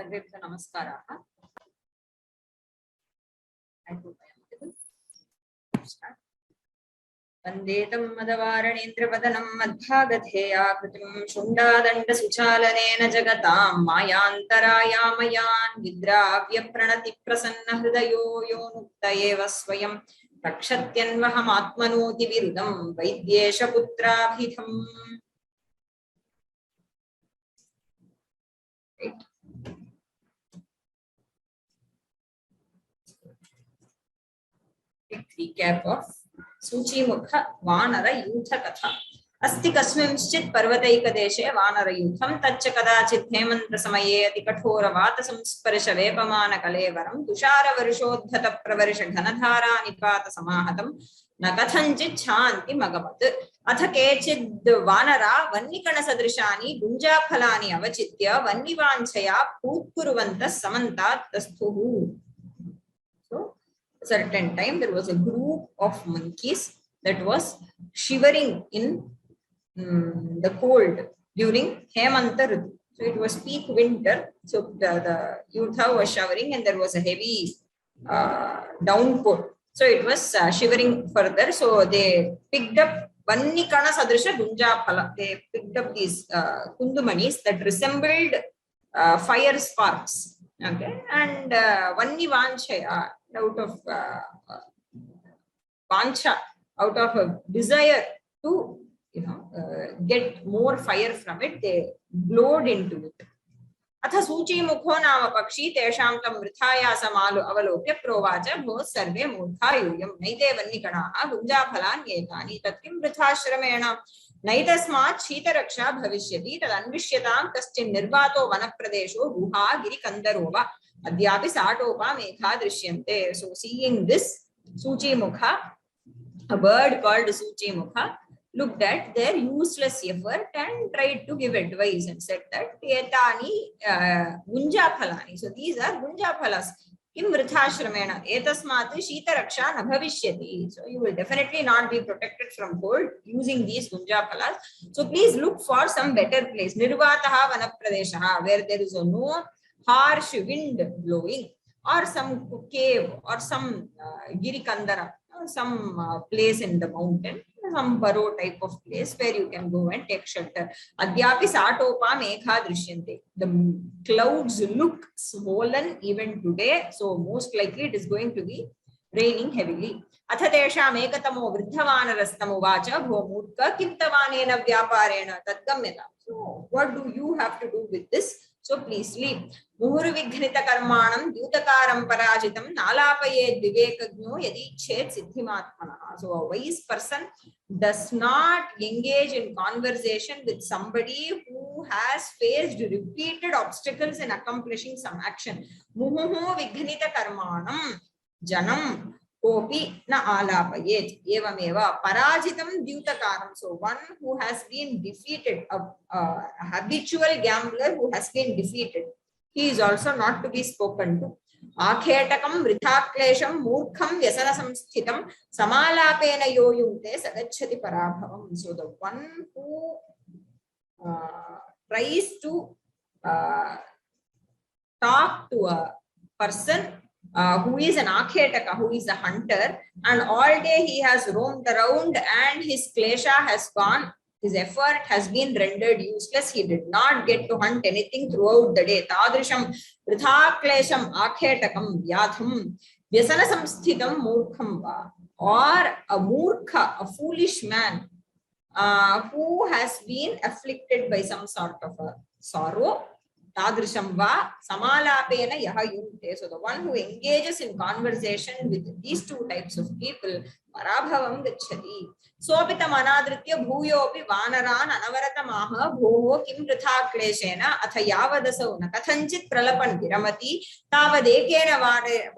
सर्वेभ्यो नमस्काराः। वन्देतं मदवारणेन्द्रवदनं मद्भागधेयाकृतिं शुण्डादण्डसुचालनेन जगतां मायान्तरायामयान् विद्राव्यप्रणतिप्रसन्नहृदयो यो मुक्त एव स्वयं रक्षत्यन्वहमात्मनोति विरुदं वैद्येशपुत्राभिधम्। Recap of Soochimukha-vanarayutha-katha. अस्ति कस्मिंश्चित् पर्वतैकदेशे वानरयूथं तच्च कदाचित् हेमन्तसमये अतिकठोरवातसंस्पर्शवेपमानकलेवरं तुषारवर्षोद्धतप्रवर्षघनधारानिपातसमाहतं न कथञ्चित् शान्तिमगमत्। अथ केचिद् वानरा वह्निकणसदृशानि गुञ्जाफलानि अवचित्य वह्निवाञ्छया पूत्कुर्वन्तः समन्तात् तस्थुः. Certain time there was a group of monkeys that was shivering in the cold during Hemanta Ritu. So it was peak winter. So the Yutha was showering and there was a heavy downpour. So it was shivering further. So they picked up Vannikana Sadrisha Gunjaphala. They picked up these kundumanis that resembled fire sparks. Okay, and Vanni Vanchaya, out of Vancha, out of a desire to get more fire from it, they blowed into it. Atha Soochimukho nama pakshi tesham tam vrithayasamalu avalokya provacha bho sarve murthayuyam naite vannikanaha gunjaphalan ekani tatkim vrithashramena नैतस्मात् शीतरक्षा भविष्यति तदन्विष्यतां कश्चिन् निर्वातो वनप्रदेशो गुहा गिरिकन्दरो वा अद्यापि साटोपा मेघा दृश्यन्ते. So seeing this, Soochimukha, a bird called Soochimukha, looked at their useless effort and tried to give advice and said that etani gunjaphalani. So these are gunjaphalas. Kim vrithashramena etasmat shita raksha na bhavishyati. So you will definitely not be protected from cold using these gunjaphalas. So please look for some better place. Nirvataha vanapradeshaha, where there is no harsh wind blowing, or some cave or some girikandara, some place in the mountain, some burrow type of place where you can go and take shelter. Adhyapi satopa mekha drishyante. The clouds look swollen even today, so most likely it is going to be raining heavily. Atha tesham ekatamo vridhavanarastamo vacha bho murka kim tavanena vyaparena tadgamyata. So what do you have to do with this? So please sleep. Muhuru vighnita karmanam dyutakaram parajitam nalapaye vivekagno yadi chet siddhimatmana. So a wise person does not engage in conversation with somebody who has faced repeated obstacles in accomplishing some action. Muhu vighnita karmanam janam kopi na alapayet evameva parajitam dyutakaram. So one who has been defeated, a habitual gambler who has been defeated, he is also not to be spoken to. Akhetakam vrithaklesham murkham vyasana samsthitam samalapena yoyunte sagachati parabhavam. So the one who tries to talk to a person who is an akhetaka, who is a hunter, and all day he has roamed around and his klesha has gone, his effort has been rendered useless. He did not get to hunt anything throughout the day. Tadrisham vritha klesham akhetakam vyadham vyasana samsthitam murkham va. Or a murkha, a foolish man who has been afflicted by some sort of a sorrow. Tadrisham va samalapena yaha yunte. So the one who engages in conversation with these two types of people, parabhavam gacchati. Sopitam anadritya bhuyopi vanaran anavaratamaha bhoho kim vritha kleshena atha yavadasau na kathanchit pralapan viramati tavadekena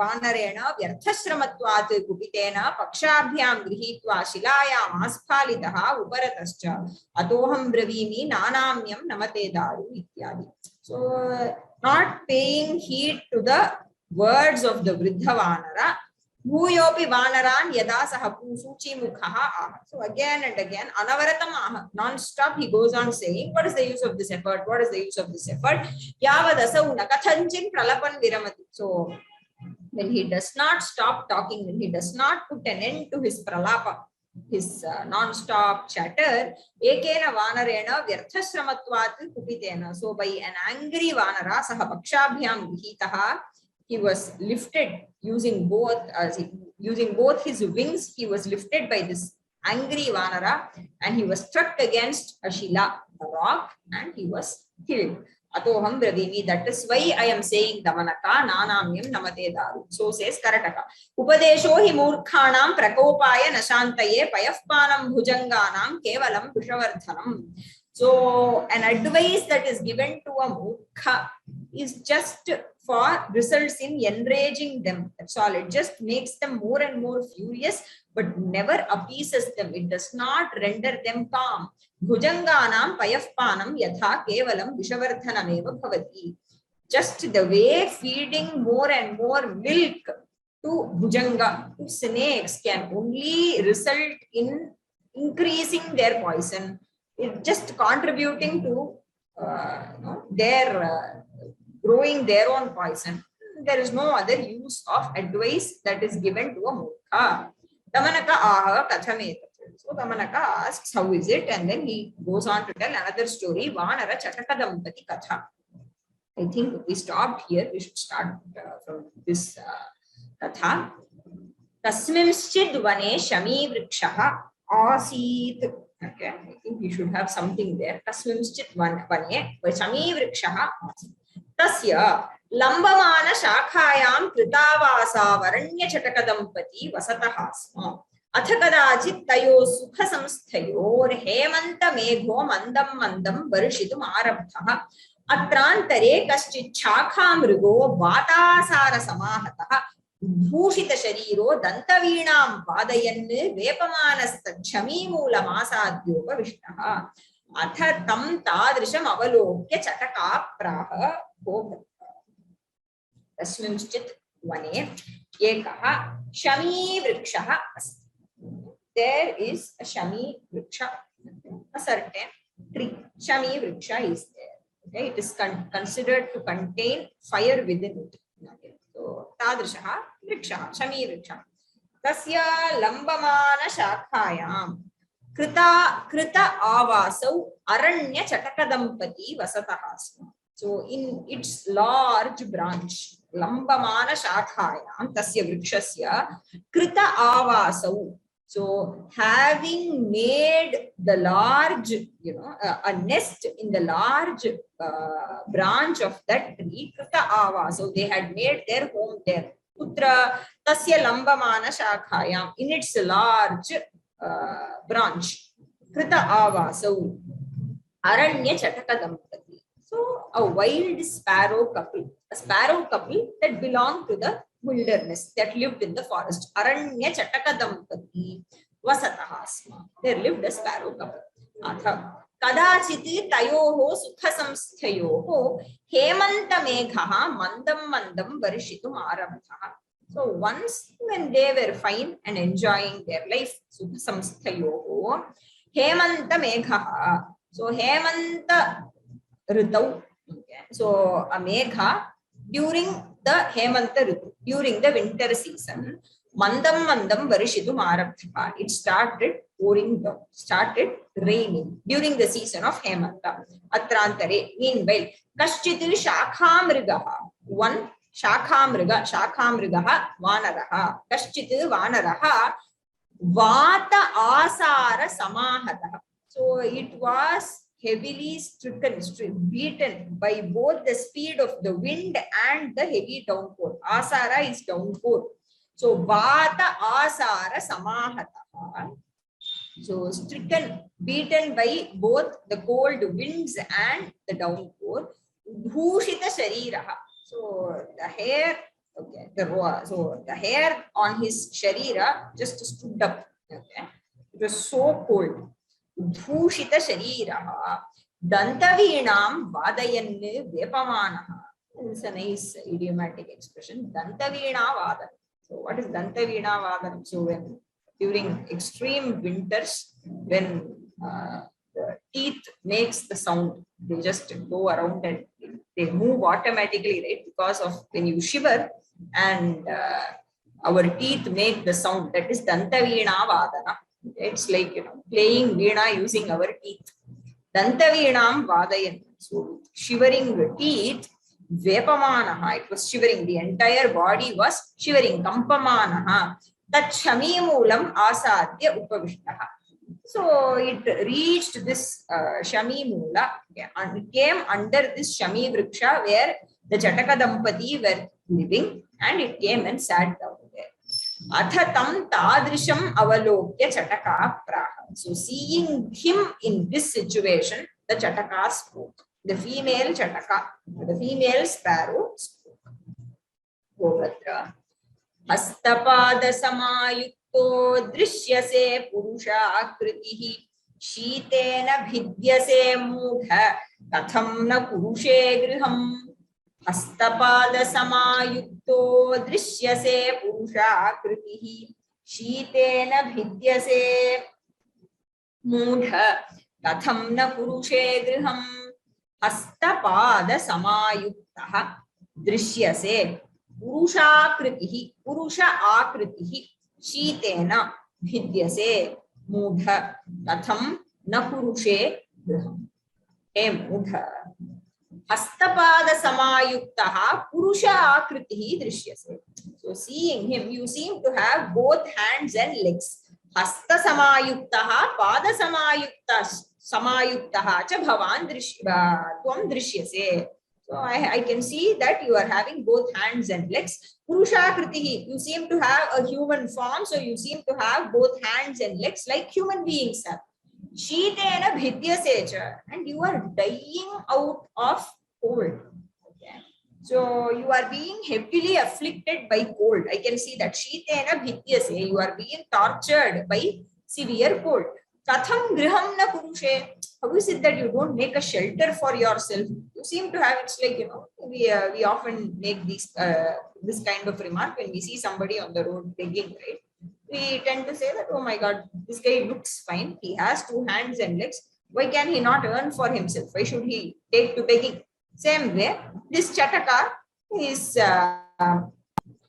vanarena vyarthashramatvat kupitena pakshabhyam grihitva shilayam asphalitaha uparatascha atoham bravimi nanamyam namate daru ityadi. So not paying heed to the words of the Vridha Vanara, Bhuyopi vanaran yada sahapu Soochimukha aha. So again and again, anavaratam aha, non-stop he goes on saying, what is the use of this effort? What is the use of this effort? Yavadasa unakathanchin pralapan viramati. So when he does not stop talking, when he does not put an end to his pralapa, his non-stop chatter, ekena vanarena vyarthashramatvat kupitena. So by an angry vanara, saha pakshabhyam vihitaha, he was lifted using both his wings. He was lifted by this angry vanara, and he was struck against a shila, a rock, and he was killed. Atoham bravimi. That is why I am saying Damanaka nanamyam namate daru. So says Karataka. Upadesho hi murkhanam prakopaya nashantaye payafpanam bhujanganam kevalam vishavardhanam. So an advice that is given to a murkha is just for results in enraging them. That's all. It just makes them more and more furious, but never appeases them. It does not render them calm. Bhujanganam payafpanam yatha kevalam vishavardhanameva bhavati. Just the way feeding more and more milk to bhujanga, to snakes, can only result in increasing their poison. It's just contributing to their growing their own poison. There is no other use of advice that is given to a murkha. Damanaka aha kathamet. So Damanaka asks, how is it? And then he goes on to tell another story, Vanara Chatakadampati Katha. I think we stopped here. We should start from this Katha. Tasmimschid vane shami vrikshaha asit. Okay, I think we should have something there. Tasmimschid vane shami vrikshaha asit. Tasya lambamana shakhayam kritavasa varanya chatakadampati vasataha sma. अथ कदाचित् तयोः सुखसंस्थयोर् हेमन्तमेघो मन्दं मन्दं वर्षितुम् आरब्धः अत्रान्तरे कश्चित् शाखामृगो वातासारसमाहतः भूषितशरीरो दन्तवीणां वादयन् वेपमानस्तच्छमीमूलमासाद्योपविष्टः अथ तं तादृशम् अवलोक्य चटका प्राह भो तस्मिंश्चित् वने एकः शमीवृक्षः अस्ति. There is a shami vriksha, a certain tree. Shami vriksha is there. Okay, it is considered to contain fire within it. Okay. So, tadrishaha vriksha, shami vriksha. Tasya lambamana shakhayam krita avasau aranya chatakadampati vasataha asma. So, in its large branch, lambamana shakhayam tasya vrikshasya krita avasau. So, having made the large, a nest in the large branch of that tree, krita ava. So, they had made their home there. Putra tasya lambamana shakhayam, in its large branch, krita ava. So, aranya chataka dampati. So, a wild sparrow couple, a sparrow couple that belonged to the wilderness, that lived in the forest. Aranya Chataka Dampati Vasataha Asma. There lived a sparrow couple. Atha Kadachiti Tayoho Sukhasamsthayoho Hemanta Meghaha Mandam Mandam Varishitum Arabhaha. So once when they were fine and enjoying their life, Sukhasamsthayoho Hemanta Meghaha. So Hemanta Ritau. Okay. So a Megha during the Hemanta Ritu, during the winter season, Mandam Mandam Varishitum Arabdha. It started pouring down, started raining during the season of Hemanta. Atrantare. Meanwhile, Kashchitil Shakhamrigaha. One Shakhamrigaha Vanaraha. Kashchitil Vanaraha Vata Asara Samahataha. So it was heavily stricken, beaten by both the speed of the wind and the heavy downpour. Asara is downpour. So, Vata Asara Samahataha. So, stricken, beaten by both the cold winds and the downpour. Bhushita Shariraha. So, the hair, okay, so the hair on his Sharira just stood up. Okay. It was so cold. Bhushita Shariraha Dantavinam Vadayan Vepamanaha. It's a nice idiomatic expression. Dantavina Vada. So what is Dantaveena Vadanam? So when during extreme winters, when the teeth makes the sound, they just go around and they move automatically, right? Because of when you shiver and our teeth make the sound, that is Dantaveena Vadana. It's like, playing veena using our teeth. Dantaveenam Vadayan. So shivering the teeth, Vepamanaha, it was shivering, the entire body was shivering, Kampamanaha, Tat Shami Moolam Asadya Upavishtaha. So it reached this Shami Moola and came under this Shami Vriksha where the Chataka Dampati were living, and it came and sat down there. Athatam Tadrisham Avalokya Chataka Praha. So seeing him in this situation, the Chataka spoke. The female Chataka, the female sparrow spoke. Govatra. Hastapada Samayukto Drishyase Purusha Akritihi Shitena Bhidyase Mudha Katham na Purushe Griham. Hastapada Samayukto Drishyase Purusha Akritihi Shitena Bhidyase Mudha Katham na Purushe Griham. Hastapada Samayuktaha Drishyase Purushakritihi, Purusha Akritihi, Shitena Bhidyase Mudha Katham na Purushe Griham. Mudha. Hastapada Samayuktaha Purusha Akritihi Drishyase. So seeing him, you seem to have both hands and legs. Hasta Samayuktaha, Pada Samayuktaha cha Bhavan Tvam Drishyase. So I can see that you are having both hands and legs. Purusha Kritihi, you seem to have a human form, so you seem to have both hands and legs like human beings have. Shitena Bhidyasecha, and you are dying out of cold. Okay. So you are being heavily afflicted by cold. I can see that. Shitena Bhidyase, you are being tortured by severe cold. Katham griham na purushe. How is it that you don't make a shelter for yourself? You seem to have, it's like, we often make this kind of remark when we see somebody on the road begging, right? We tend to say that, oh my God, this guy looks fine. He has two hands and legs. Why can he not earn for himself? Why should he take to begging? Same way, this Chataka is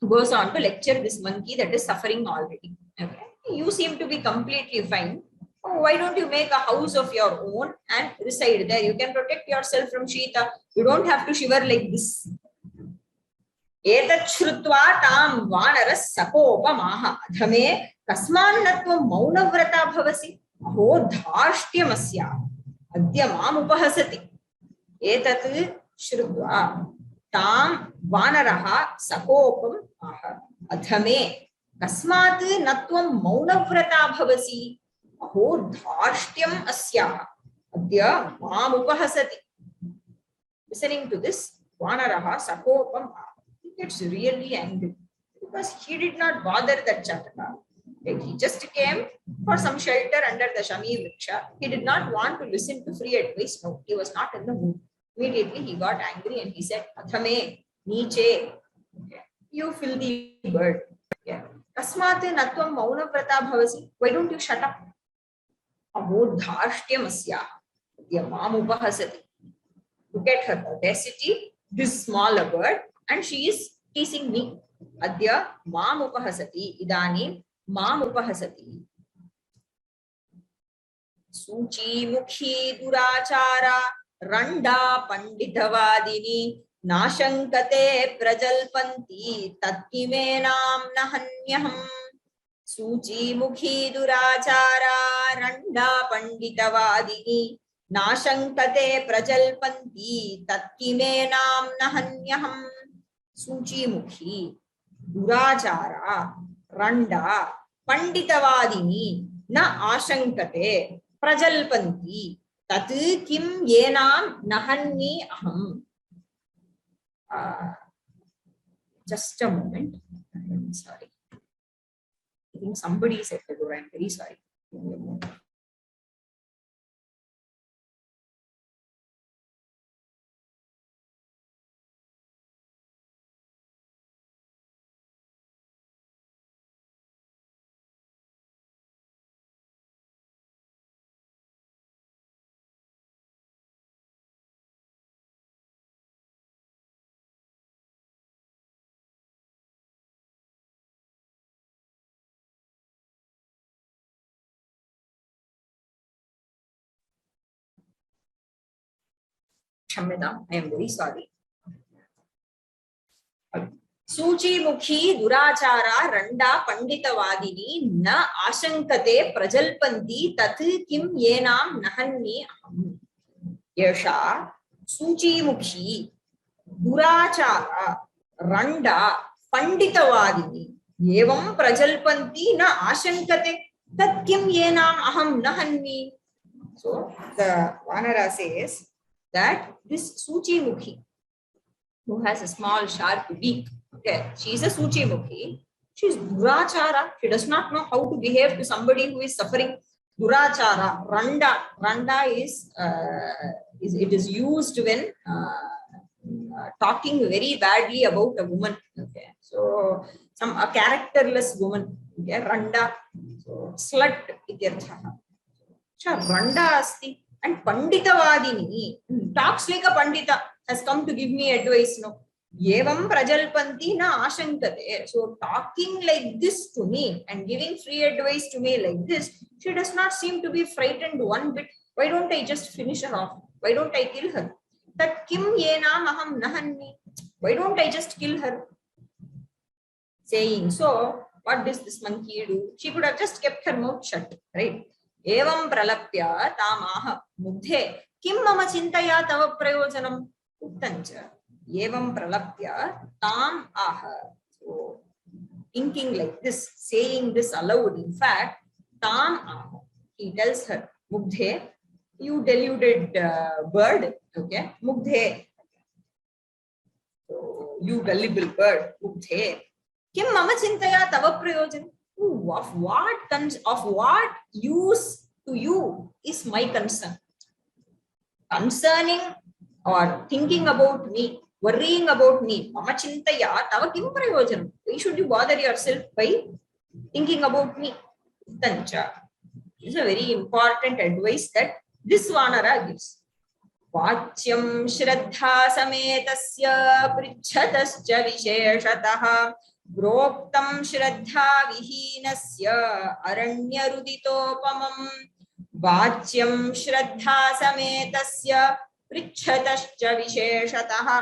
goes on to lecture this monkey that is suffering already. Okay? You seem to be completely fine. Oh, why don't you make a house of your own and reside there? You can protect yourself from Shita. You don't have to shiver like this. Etat shrutva tam vanaras sakopamaha adhame kasmannatvam maunavrata bhavasi aho dhashtyam adya mam upahasati. Etat shrutva tam vanaraha sakopam aha adhame kasmat natvam maunavrata bhavasi aho dhashtyam asya adya mam upahasati. Listening to this, vanaraha sakopam aha. Gets really angry because he did not bother that Chataka. Like he just came for some shelter under the Shami Vriksha. He did not want to listen to free advice. No, he was not in the mood. Immediately he got angry and he said, Athame, Niche, you filthy bird. Kasmate natvam mauna vrata bhavasi. Why don't you shut up? Aho dhashtyam asya. Mam upahasati. Look at her audacity, this small bird. And she is teasing me. Adya mam upahasati. Idani mam upahasati. Soochimukhi durachara randa panditavadini nashankate prajalpanti tatkimenam nahanyaham. Soochimukhi durachara randa panditavadini nashankate prajalpanti tatkimenam nahanyaham. Soochimukhi, durachara, randa, panditavadini, na ashankate, prajalpanti, tat kim yenam nahanni aham. Just a moment. I'm sorry. I think somebody said the door. I'm very sorry. Kshamyadam, I am very sorry. Soochimukhi durachara randa panditavadini na ashankate prajalpanti tat kim yenam nahanni aham. Yasha Soochimukhi durachara randa panditavadini evam prajalpanti na ashankate tat kim yenam aham nahanni. So the Vanara says that this Soochimukhi, who has a small sharp beak, okay, she is a Soochimukhi. She is durachara. She does not know how to behave to somebody who is suffering. Durachara, randa is it is used when talking very badly about a woman. Okay, so a characterless woman. Okay, randa. So slut ityartha. Randa asti. And panditavadini talks like a pandita, has come to give me advice. No, evam prajalpanti na ashankate. So talking like this to me and giving free advice to me like this, she does not seem to be frightened one bit. Why don't I just finish her off? Why don't I kill her? That kim yenam aham nahanni. Why don't I just kill her? Saying so, what does this monkey do? She could have just kept her mouth shut, right? Evam pralapya tamaha mugdhe kim mama chintaya tava prayojanam uttancha. Evam pralapya tam aha. So thinking like this, saying this aloud, in fact, tam aha. He tells her, mugdhe, you deluded bird, okay? Mugdhe, so you gullible bird, mugdhe. Kim mama chintaya tava prayojanam. Of what use to you is my concern? Concerning or thinking about me, worrying about me. Mama chintaya tava kim prayojanam. Why should you bother yourself by thinking about me? Tancha. This is a very important advice that this Vanara gives. Vachyam shraddha sametasya prichhatascha visheshataha Groktam shraddha vihinasya aranyaruditopamam. Vachyam shraddha sametasya prichhatascha visheshataha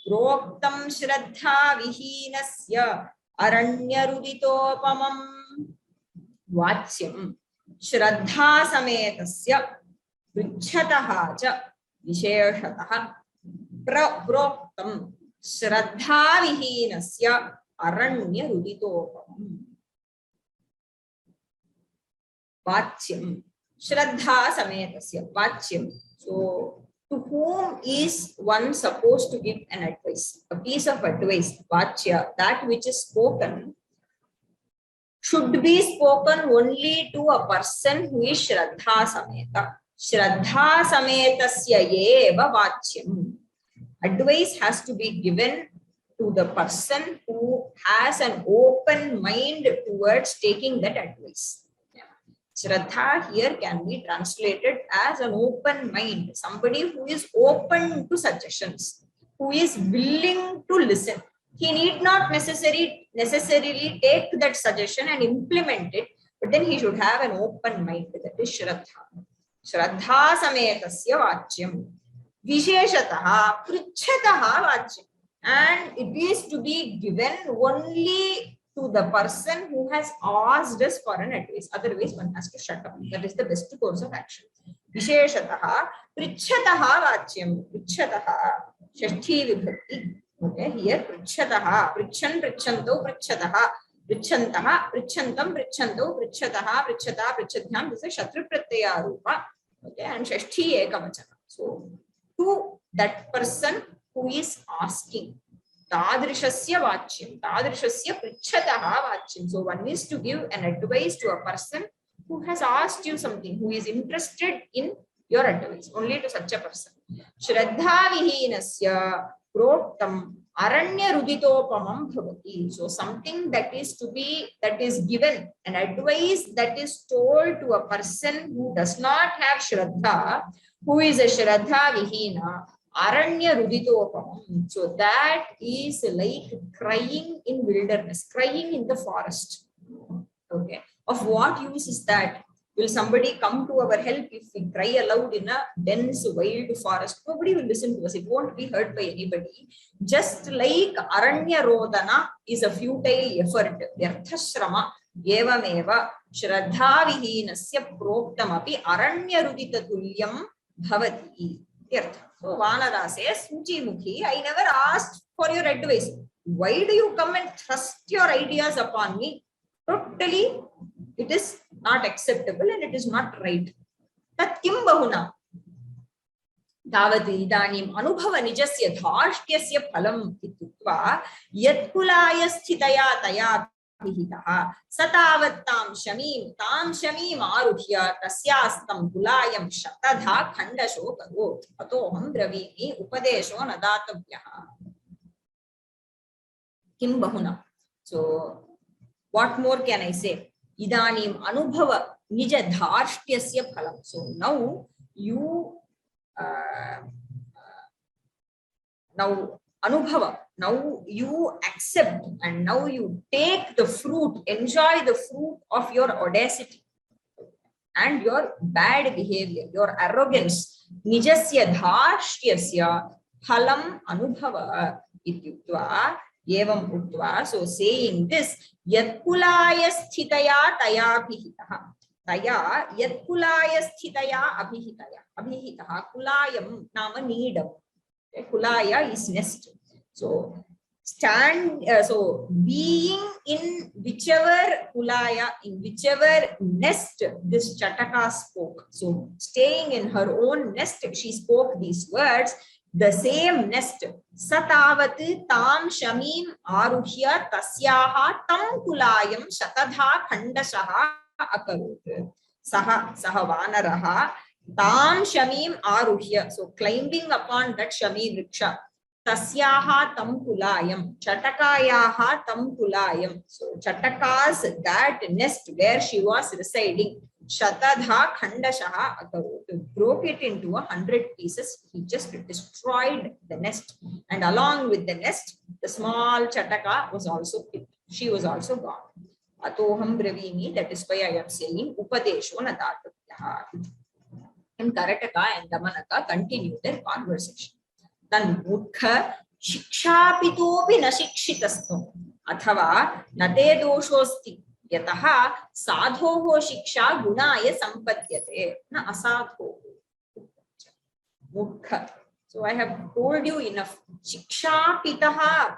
Groktam shraddha vihinasya aranyaruditopamam. Vachyam shraddha sametasya prichhataha cha visheshataha Groktam shraddha vihinasya Aranya Ruditopamam. Vachyam. Shraddha Sametasya. Vachyam. So, to whom is one supposed to give an advice? A piece of advice. Vachya. That which is spoken should be spoken only to a person who is Shraddha Sameta. Shraddha Sametasya eva Vachyam. Advice has to be given to the person who has an open mind towards taking that advice. Shraddha here can be translated as an open mind, somebody who is open to suggestions, who is willing to listen. He need not necessarily take that suggestion and implement it, but then he should have an open mind. That is Shraddha. Shraddha sametasya vachyam. Visheshataha prichhataha vachyam. And it is to be given only to the person who has asked us for an advice. Otherwise, one has to shut up. That is the best course of action. Visheshataha prichhataha vachyam. Prichhataha shashti vibhakti. Okay, here prichhataha. Prichan prichanto prichhataha. Prichantaha prichantam prichanto prichhataha prichhata prichhadhyam. This is shatru pratyaya rupa. Okay, and shashti ekavachana. So, to that person who is asking, tadrishasya vachyam, tadrishasya prichhataha vachyam. So one is to give an advice to a person who has asked you something, who is interested in your advice, only to such a person. Shraddha vihinasya proktam aranya ruditopamam bhavati. So something that is given, an advice that is told to a person who does not have shraddha, who is a shraddha vihina, Aranya Ruditopamam. So that is like crying in wilderness, crying in the forest. Okay. Of what use is that? Will somebody come to our help if we cry aloud in a dense wild forest? Nobody will listen to us. It won't be heard by anybody. Just like aranya rodana is a futile effort, vyarthashrama evameva shraddha vihinasya proktam-api aranya-rudita-tulyam bhavati. So Vanara says, Soochimukhi, I never asked for your advice. Why do you come and thrust your ideas upon me? Totally, it is not acceptable and it is not right. Tat kim bahuna? Tavati idanim anubhava nijasya dharshtyasya phalam ityuktva yatkulaya sthitaya taya vihitaha satavat tam shamim aruhya tasyastam kulayam shatadha khandasho karot atoham bravimi upadesho nadatavyaha. Kim bahuna? So what more can I say? Idanim anubhava nija dharshtyasya phalam. So now you now anubhava, now you accept and now you take the fruit, enjoy the fruit of your audacity and your bad behavior, your arrogance. Nijasya dharshtyasya phalam anubhava ityuktva evam uktva. So saying this, yatkulaya sthitaya taya abhihitaha. Taya yatkulaya sthitaya abhihitaha. Kulayam nama needam. Kulaya is nest. So being in whichever kulaya, in whichever nest this Chataka spoke. So staying in her own nest, she spoke these words. The same nest, satavati tam shamim aruhya tasyaha tam kulayam shatadha khandashaha akarut. Saha vanaraha tam shamim aruhya. So climbing upon that shami vriksha. Tasyaha tam kulayam, Chatakayaha tam kulayam. So Chataka's that nest where she was residing, Shatadha khandashaha akarut, broke it into 100 pieces. He just destroyed the nest, and along with the nest, the small Chataka was also picked. She was also gone. Atoham bravimi, that is why I am saying upadesho nadatavyaha. And Karataka and Damanaka continued their conversation. Then Mukha shikshapitopi na shikshitasno athava nate doshosti yataha sadhoho shiksha gunaya sampadyate na asadhoho. Mukha. So I have told you enough. Shikshapitaha,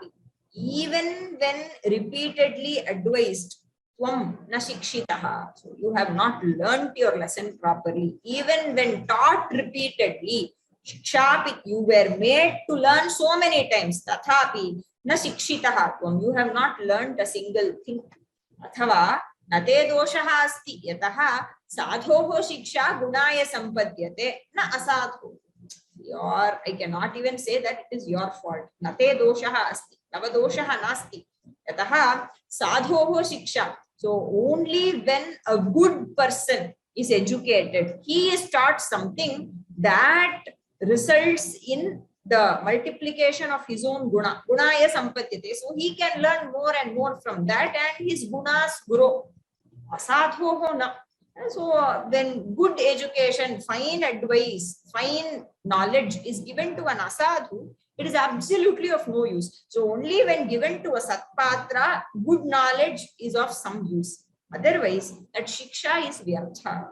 even when repeatedly advised, tvam na shikshitaha. So you have not learnt your lesson properly. Even when taught repeatedly, shikshapit, you were made to learn so many times. Tathapi na shikshitaha tvam, you have not learnt a single thing. Athava nate doshaha asti yataha sadhoho shiksha gunaya sampadyate na asadho. Or I cannot even say that it is your fault. Nate doshaha asti, tava doshaha nasti yataha sadhoho shiksha. So only when a good person is educated, he is taught something that results in the multiplication of his own guna. Gunaya sampadyate. So he can learn more and more from that and his gunas grow. Asadhoho na. So when good education, fine advice, fine knowledge is given to an asadhu, it is absolutely of no use. So only when given to a satpatra, good knowledge is of some use. Otherwise, that shiksha is vyartha.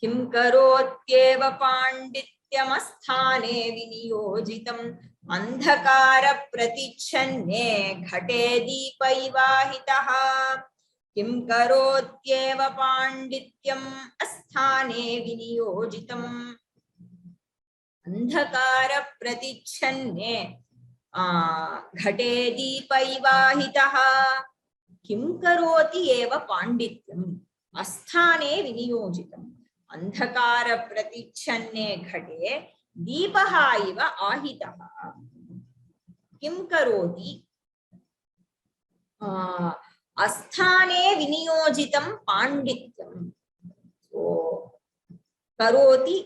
Kim karotyeva pandityamastane viniyojitam andhakara pratichanne ghate deepa ivahitaha. Kim karotyeva pandityam asthane viniyojitam andhakara pratichanne ghate deepa ivahitaha. Kim karoti eva pandityam asthane viniyojitam andhakara pratichanne ghate deepaha iva ahitaha. Kim karoti asthane viniyojitam pandityam. So karoti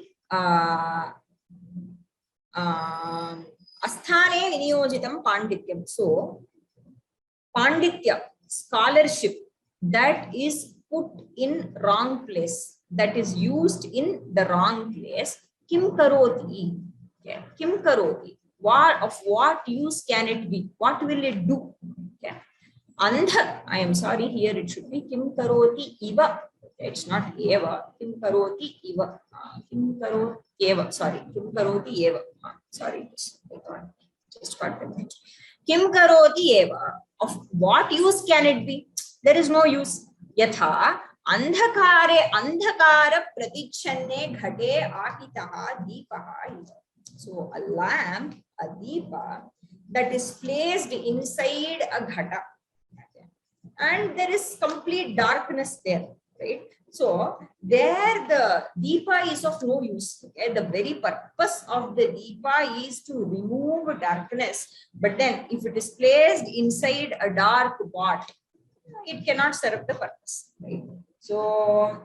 asthane viniyojitam pandityam. So panditya, scholarship, that is put in wrong place, that is used in the wrong place. Kim karoti? Okay. Kim karoti. What, of what use can it be? What will it do? Okay. Andha, I am sorry, here it should be Kim karoti iva. It's not eva. Kim karoti iva. Kim karoti eva. Sorry. Kim karoti eva. Sorry. Just got confused. Kim karoti eva. Of what use can it be? There is no use. Yatha andhakare andhakara pratichanne ghate ahitaha deepaha. So a lamp, a deepa, that is placed inside a ghata. And there is complete darkness there, right? So there the deepa is of no use. Okay? The very purpose of the deepa is to remove darkness. But then if it is placed inside a dark pot, it cannot serve the purpose, right? So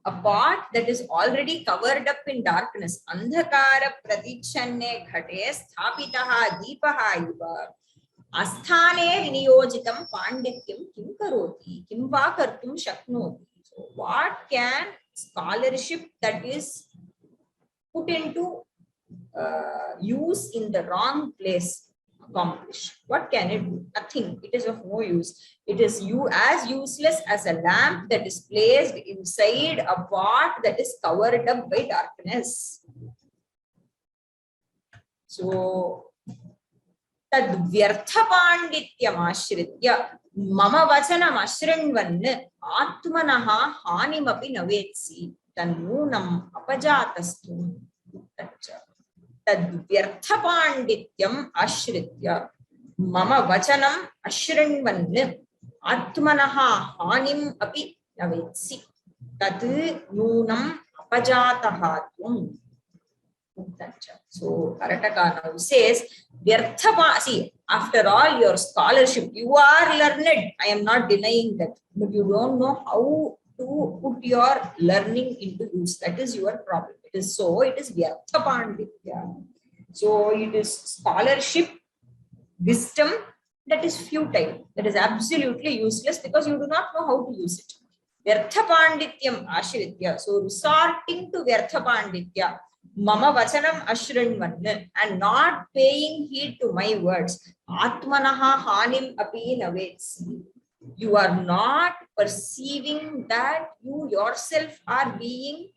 a pot that is already covered up in darkness, andhakara pratichanne ghate sthapitaha deepaha iva asthane viniyojitam pandityam kim karoti kim va kartum shaknoti. So what can scholarship that is put into use in the wrong place accomplish? What can it do? Nothing. It is of no use. It is as useless as a lamp that is placed inside a pot that is covered up by darkness. So tad vyartha pandityam ashritya mama vachanam ashrinvan atmanaha hanimapi navetsi tannunam apajatastu. Tad vyartha pandityam ashritya mama vachanam ashrinvan atmanaha hanim api navetsi tad nunam apajataha tvam. So Karataka now says, see, after all your scholarship, you are learned. I am not denying that, but you don't know how to put your learning into use. That is your problem. It is so. It is vyartha panditya. So it is scholarship, wisdom that is futile. That is absolutely useless because you do not know how to use it. Vyartha pandityam ashritya. So resorting to vyartha panditya. Mama vachanam ashrinvan, and not paying heed to my words. Atmanaha hanim api navetsi. You are not perceiving that you yourself are being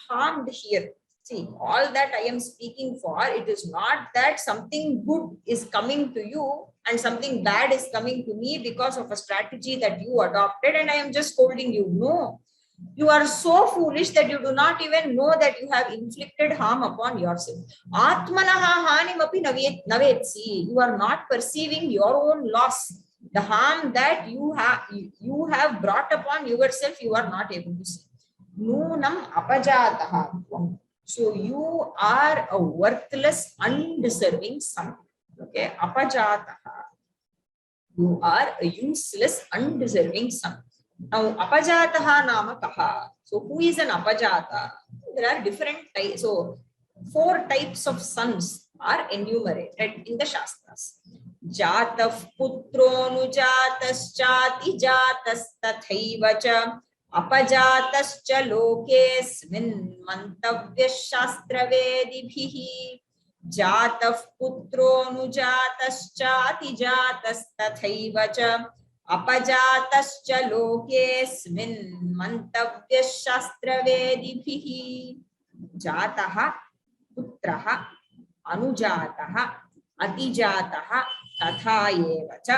harmed here. See, all that I am speaking for, it is not that something good is coming to you and something bad is coming to me because of a strategy that you adopted and I am just scolding you. No. You are so foolish that you do not even know that you have inflicted harm upon yourself. Atmanaha hanimapi navetsi. You are not perceiving your own loss. The harm that you have brought upon yourself, you are not able to see. Nunam apajataha. So you are a worthless, undeserving son. Okay, apajataha. You are a useless, undeserving son. Now, apajataha nama kaha. So, who is an apajata? There are different types. So, 4 types of sons are enumerated in the Shastras. Jataf putro nujatascha tijatas tathaivacha apajatascha lokesmin mantavya shastravedibihi. Jataf putro nujatascha tijatas tathaivacha apajatascha lokesmin mantavya shastravedibihi. Jataha putraha anujataha atijataha tatha evacha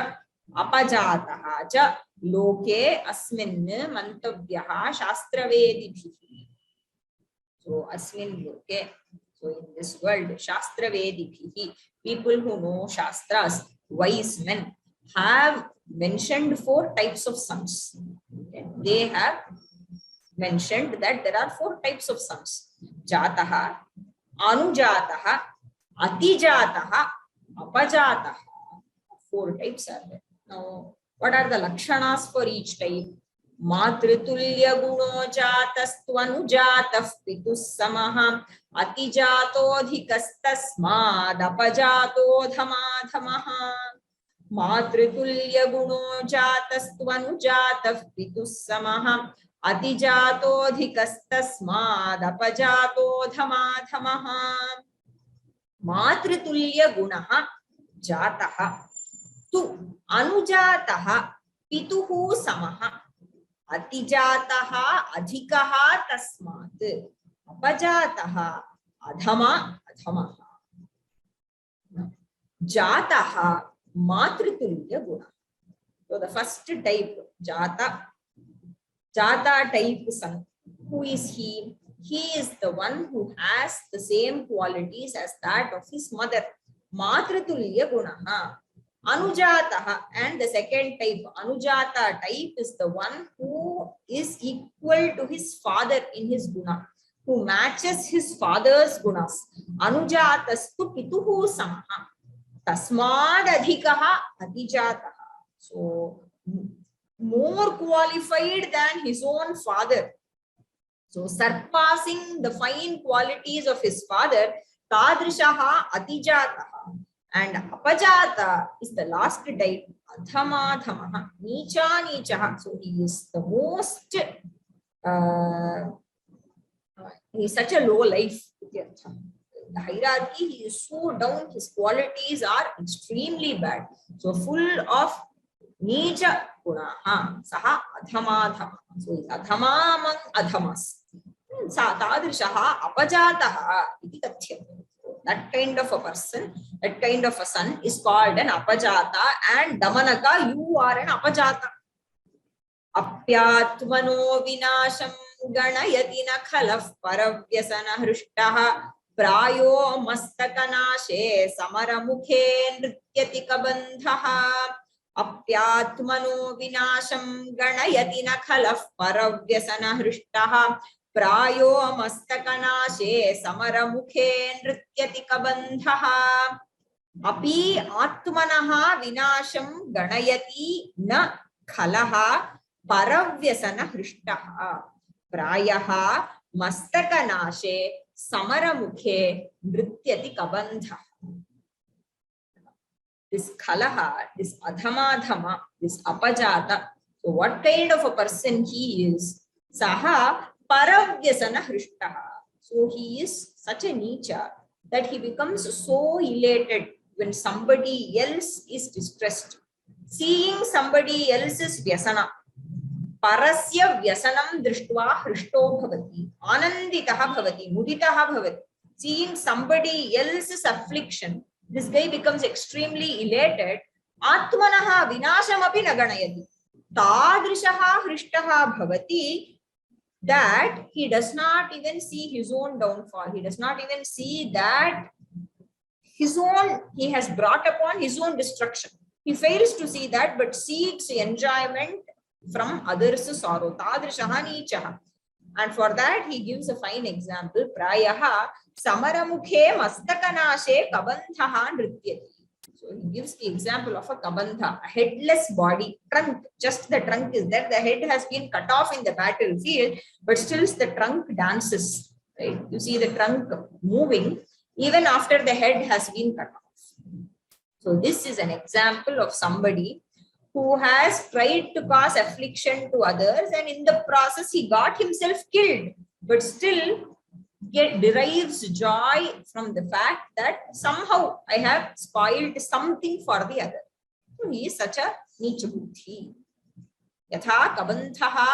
apajataha cha loke asmin mantavyaha shastravedibihi. So asmin loke, so in this world, shastravedibihi, people who know shastras, wise men, have mentioned 4 types of sons. Okay. They have mentioned that there are 4 types of sons. Jataha, anujataha, atijataha, apajataha. 4 types are there. Now, what are the lakshanas for each type? Matritulya guno jatastvanujatah pitus samaha atijato dhikastasmad apajato dhamadhamaha. मातृतुल्य गुणो जातस्त्वनुजातः पितुः समः अतिजातोऽधिकस्तस्मादपजातोऽधमाधमः मातृतुल्य गुणः जातः तु अनुजातः पितुः समः अतिजातः अधिकः तस्मात् अपजातः अधमः जातः मातृतुल्य गुणः. So the first type, jata type son. Who is he? He is the one who has the same qualities as that of his mother. Matritulya gunaha. Anujataha. And the second type, Anujata type, is the one who is equal to his father in his guna, who matches his father's gunas. Anujatastu pituhu samaha. Tasmad adhikaha adijataha. So more qualified than his own father. So surpassing the fine qualities of his father, tadrishaha atijataha. And apajata is the last type, adhamadhamaha, nicha nichaha. So he is the most, he is such a low life. The hierarchy, he is so down, his qualities are extremely bad. So full of Nija gunaha, saha adhamadhama. So is adhama among adhamas. Sa tadrishaha apajataha iti kathyate. That kind of a person, that kind of a son is called an apajata, and Damanaka, you are an apajata. Apyatmano vinasham ganayati nakhalaf paravyasana hrishtaha prayo mastakanashe samaramukhe nrityati kabandhaha. Apyatmano vinasham ganayati nakhalaf paravyasana hrishtaha prayo mastakanashe samaramukhe nrityati kabandhaha. Api atmanaha vinasham ganayati na khalaha paravyasana hrishtaha prayaha mastakanashe samaramukhe nrityati kabandhaha. This khalaha, this adhamadhama, this apajata. So what kind of a person he is? Saha paravyasana hrishtaha. So he is such a nicha that he becomes so elated when somebody else is distressed. Seeing somebody else's vyasana. Parasya vyasanam drishtva hrishto bhavati. Ananditaha bhavati. Muditaha bhavati. Seeing somebody else's affliction, this guy becomes extremely elated. Atmanaha vinashamapi naganayati. Tadrishaha hrishtaha bhavati, that he does not even see his own downfall. He does not even see that he has brought upon his own destruction. He fails to see that, but seeks enjoyment from others' sorrow. Tadrishaha nichaha. And for that, he gives a fine example. Prayaha samaramukhe mastakanashe kabandhaha nrityati. So he gives the example of a kabandha, a headless body, trunk. Just the trunk is there. The head has been cut off in the battlefield, but still the trunk dances. Right? You see the trunk moving even after the head has been cut off. So this is an example of somebody who has tried to cause affliction to others, and in the process he got himself killed, but still derives joy from the fact that somehow I have spoiled something for the other. So he is such a nicha buddhi. Yatha kabandhaha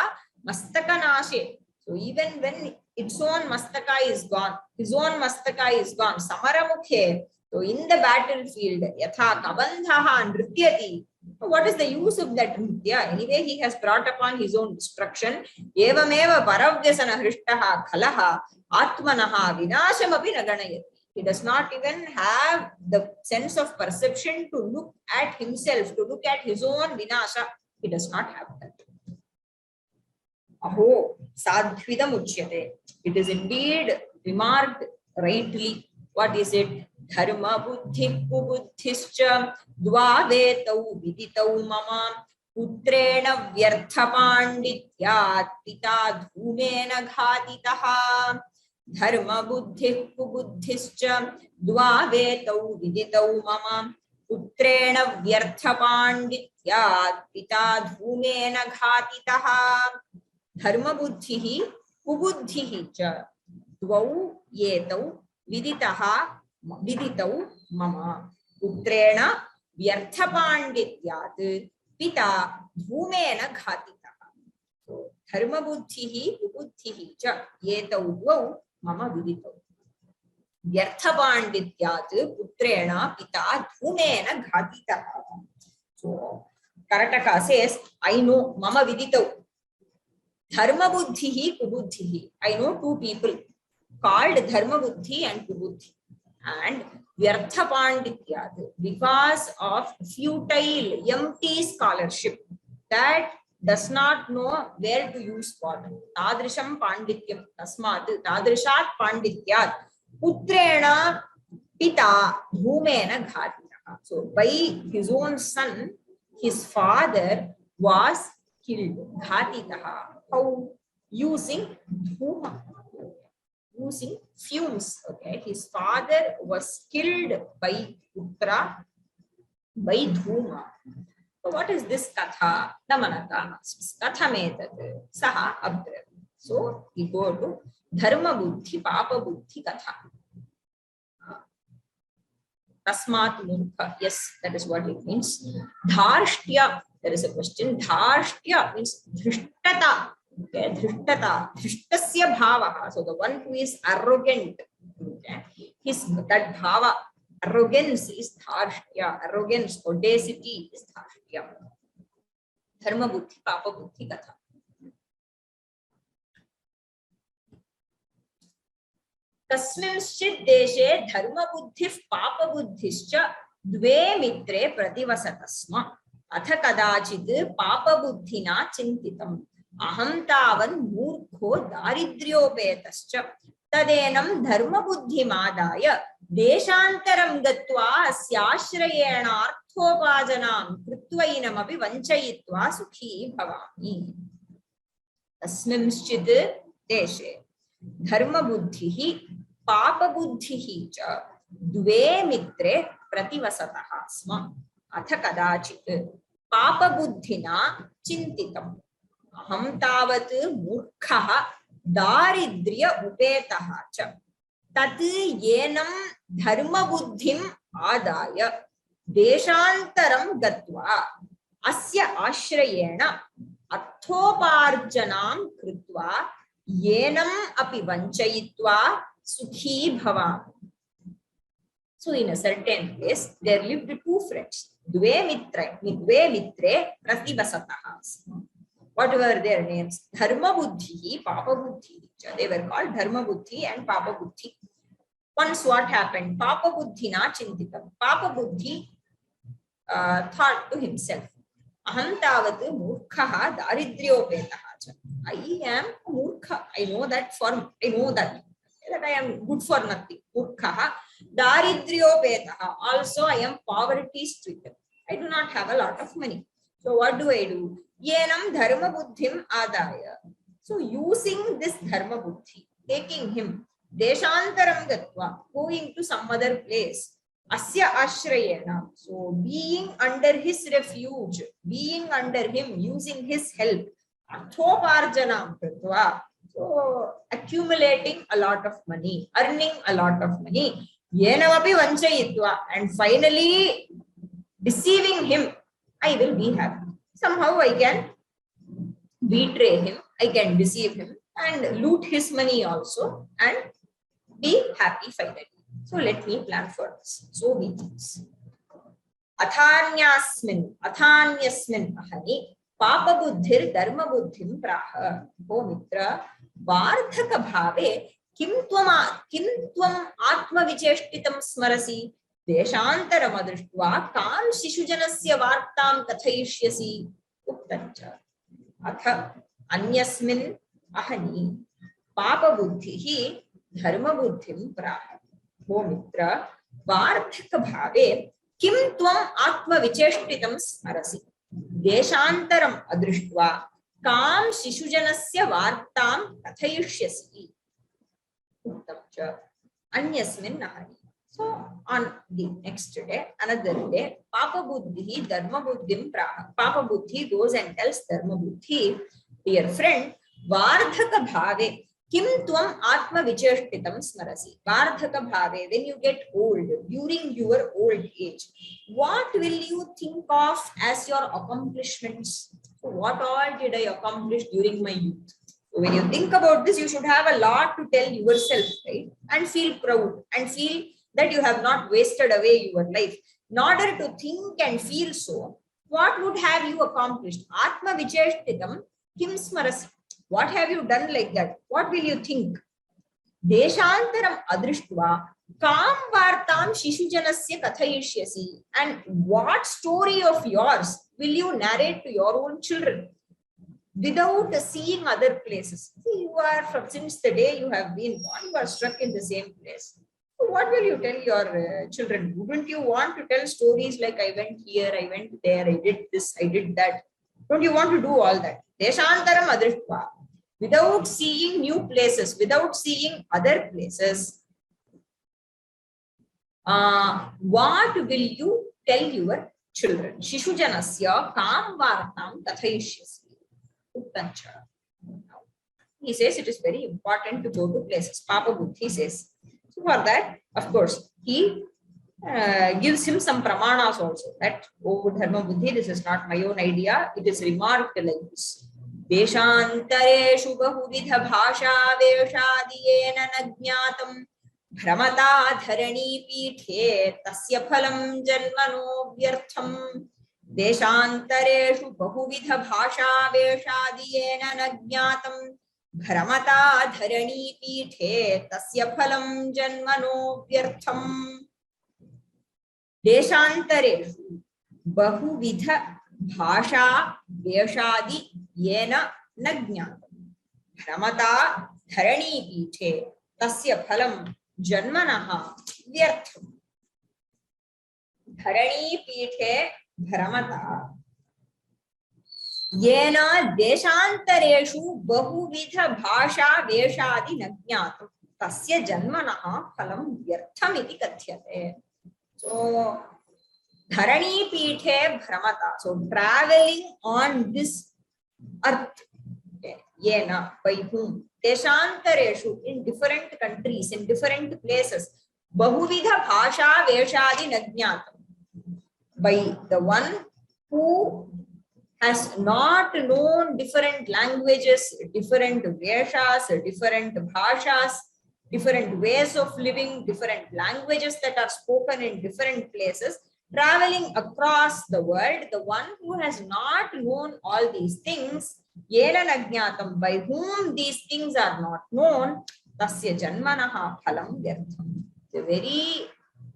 mastakanashe. So even when its own mastaka is gone, his own mastaka is gone, samaramukhe. So in the battlefield, yatha kabandhaha nrityati. What is the use of that nritya? Anyway, he has brought upon his own destruction. Evameva paravyasana hrishtaha khalaha atmanaha vinashamapi naganayati. He does not even have the sense of perception to look at himself, to look at his own vinasha. He does not have that. Aho sadhvidam uchyate. It is indeed remarked rightly. What is it? Dharma buddhi kubuddhischa dvavetau viditau mama putrena vyartha pandityat pita dhumena ghatitaha. Dharma buddhi kubuddhischa dvavetau viditau mama पुत्रेण व्यर्थपाण्डित्यात् पिता धूमेन घातितः धर्मबुद्धिः कुबुद्धिः च द्वौ एतौ विदितौ मम पुत्रेण व्यर्थपाण्डित्यात् पिता धूमेन घातितः धर्मबुद्धिः कुबुद्धिः च एतौ द्वौ मम विदितौ व्यर्थपाण्डित्यात् पुत्रेण पिता धूमेन घातितः. So Karataka says, I know mama viditau dharma buddhihi kubuddhihi. I know two people called dharma buddhi and kubuddhi, and vyartha pandityat, because of futile empty scholarship that does not know where to use what. Tadrisham pandityam tasmat tadrishat pandityat putrena pita dhumena ghatitaha. So by his own son, his father was killed. Ghatitaha. How? Using dhuma, using fumes. Okay, his father was killed by putra by dhuma. So what is this katha? Namanaka kathametat saha abdra. So we go to dharma buddhi papa buddhi katha. Tasmat murkha. Yes, that is what it means. Dharshtya. There is a question. Dharshtya means drishtata. Okay, drishtata. Drishtasya bhavaha. So the one who is arrogant. Okay, his that bhava, arrogance is dharshtya. Arrogance, audacity is dharshtya. Dharma buddhi, papa buddhi katha. कस्मिंश्चित् देशे धर्मबुद्धिः पापबुद्धिश्च द्वे मित्रे प्रतिवसत स्म अथ कदाचित् पापबुद्धिना चिन्तितम् अहं तावन् मूर्खो दारिद्र्योपेतश्च तदेनं धर्मबुद्धिमादाय देशान्तरं गत्वा अस्याश्रयेण अर्थोपार्जनां कृत्वैनमपि वञ्चयित्वा सुखी भवामि. कस्मिंश्चित् देशे धर्मबुद्धिः पापबुद्धिः च द्वे मित्रे प्रतिवसतः स्म अथ कदाचित् पापबुद्धिना चिन्तितम् अहं तावत् मूर्खः दारिद्र्य उपेतः च तत् येनं धर्मबुद्धिम् आदाय देशान्तरं गत्वा अस्य आश्रयेण अर्थोपार्जनां कृत्वा येनम अपि वञ्चयित्वा सुखी भवामि. So in a certain place there lived two friends. Dve mitre prativasatah. What were their names? Dharma buddhi, papa buddhi. They were called Dharma buddhi and papa buddhi. Once what happened? Papa buddhi na chintitam. Papa buddhi thought to himself, aham tavat murkhaha daridryopetah. I am murkha. I know that I am good for nothing. Murkha, daridryopetah. Also, I am poverty stricken. I do not have a lot of money. So what do? Yenam dharma buddhim adaya. So using this dharma buddhi, taking him deshantaram gatva, going to some other place. Asya ashrayena. So being under his refuge, being under him, using his help. Arthoparjanam kritva. So accumulating a lot of money, earning a lot of money. Yenamapi vanchayitva. And finally deceiving him, I will be happy. Somehow I can betray him, I can deceive him and loot his money also and be happy finally. So let me plan for this. So he thinks. Athanyasmin ahani papa buddhir dharma buddhim praha. O mitra, vardhaka bhave kim tvam atma vicheshtitam smarasi deshantaram adrishtva kam shishujanasya vartam kathayishyasi uktancha. Atha anyasmin ahani papa buddhihi dharma buddhim praha. O mitra, vardhaka bhave kim tvam atma vicheshtitam smarasi deshantaram adrishtva kam shishujanasya vartam kathayishyasi uktamcha. Anyasmin ahani. So on the next day, another day, Papa Buddhi, Dharma Buddhim Praha. Papa Buddhi goes and tells Dharma Buddhi, dear friend, Vardhaka Bhave, Kim Tvam Atma Vicheshtitam Smarasi. Vardhaka Bhave, when you get old, during your old age, what will you think of as your accomplishments? So what all did I accomplish during my youth? So when you think about this, you should have a lot to tell yourself, right? And feel proud and feel that you have not wasted away your life. In order to think and feel so, what would have you accomplished? Atma Vicheshtitam Kim Smarasi. What have you done like that? What will you think? Deshantaram Adrishtva Kam Vartam Shishujanasya Kathayishyasi. And what story of yours will you narrate to your own children without seeing other places? See, you are since the day you have been born, you are struck in the same place. So what will you tell your children? Wouldn't you want to tell stories like I went here, I went there, I did this, I did that? Don't you want to do all that? Deshantaram Adrishtva. Without seeing new places, without seeing other places, what will you tell your children? Shishujanasya kam vartam kathayishyasi. Uttancha. He says it is very important to go to places. Papa Buddhi says. So for that, of course, he gives him some pramanas also. That, oh Dharma Buddhi, this is not my own idea. It is remarked like this. Deshantareshu bahuvidha bhasha veshadiyena nagyatam bhramata dharani pithe tasya phalam janmano vyartham. Deshantareshu bahuvidha bhasha veshadiyena nagyatam bhramata dharani pithe tasya phalam janmano vyartham. Deshantareshu bahuvidha bhasha veshadi yena nagyatam bhramata dharani pithe tasya phalam janmanaha vyartham. Dharani pithe bhramata yena deshantareshu bahuvidha bhasha veshadi nagyatam tasya janmanaha phalam vyartham iti kathyate. So Dharani pithe bhramata. So traveling on this earth. Yena, by whom? Deshantareshu, in different countries, in different places. Bahuvidha bhasha veshadi nagyatam. By the one who has not known different languages, different veshas, different bhashas, different ways of living, different languages that are spoken in different places, traveling across the world, the one who has not known all these things, yena nagyatam, by whom these things are not known, tasya janmanaha phalam vyartham. The very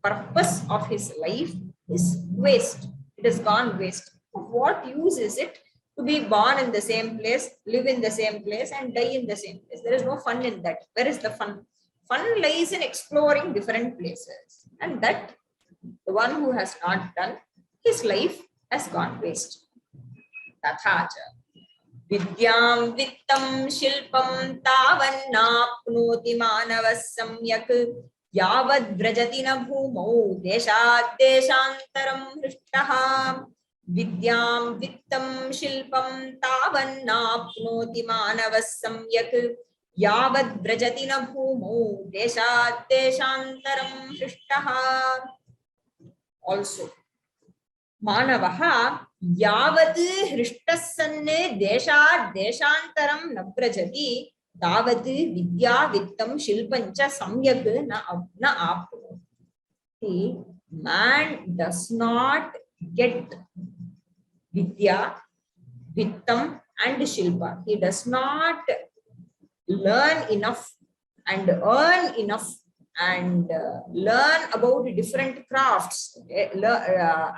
purpose of his life is waste. It has gone waste. Of what use is it to be born in the same place, live in the same place, and die in the same place? There is no fun in that. Where is the fun? Fun lies in exploring different places, and that the one who has not done, his life has gone waste. Tathacha vidyam vittam shilpam tavannapnoti manavas samyak yavad vrajati na bhumau deshat deshantaram hrishtaha. Vidyam vittam shilpam tavannapnoti manavas samyak yavad vrajati na bhumau deshat deshantaram hrishtaha. Also, Manavaha yavat hrishtasanne deshat deshantaram nabrajati tavat vidya vittam shilpancha samyak na apno. See, man does not get vidya, vittam and shilpa. He does not learn enough and earn enough and learn about different crafts,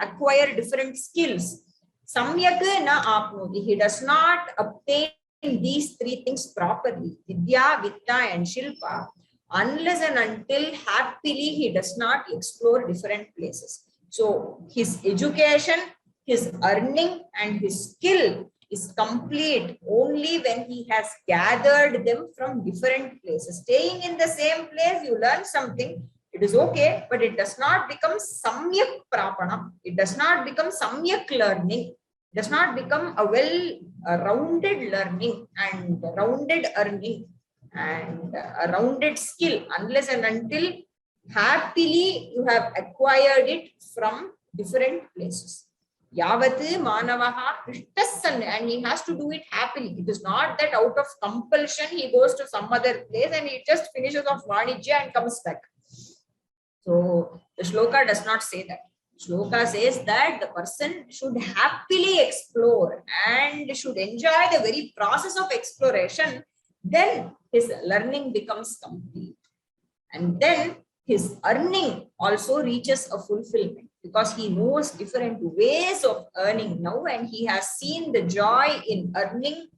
acquire different skills. Samyak na apnoti. He does not obtain these three things properly, vidya, vitta and shilpa, unless and until happily he does not explore different places. So his education, his earning and his skill is complete only when he has gathered them from different places. Staying in the same place, you learn something. It is okay, but it does not become samyak prapanam. It does not become samyak learning. It does not become a well-rounded learning and rounded earning and a rounded skill unless and until happily you have acquired it from different places. Yavati manavaha krishtasan, and he has to do it happily. It is not that out of compulsion he goes to some other place and he just finishes off Vanijya and comes back. So the shloka does not say that. Shloka says that the person should happily explore and should enjoy the very process of exploration. Then his learning becomes complete. And then his earning also reaches a fulfillment because he knows different ways of earning now and he has seen the joy in earning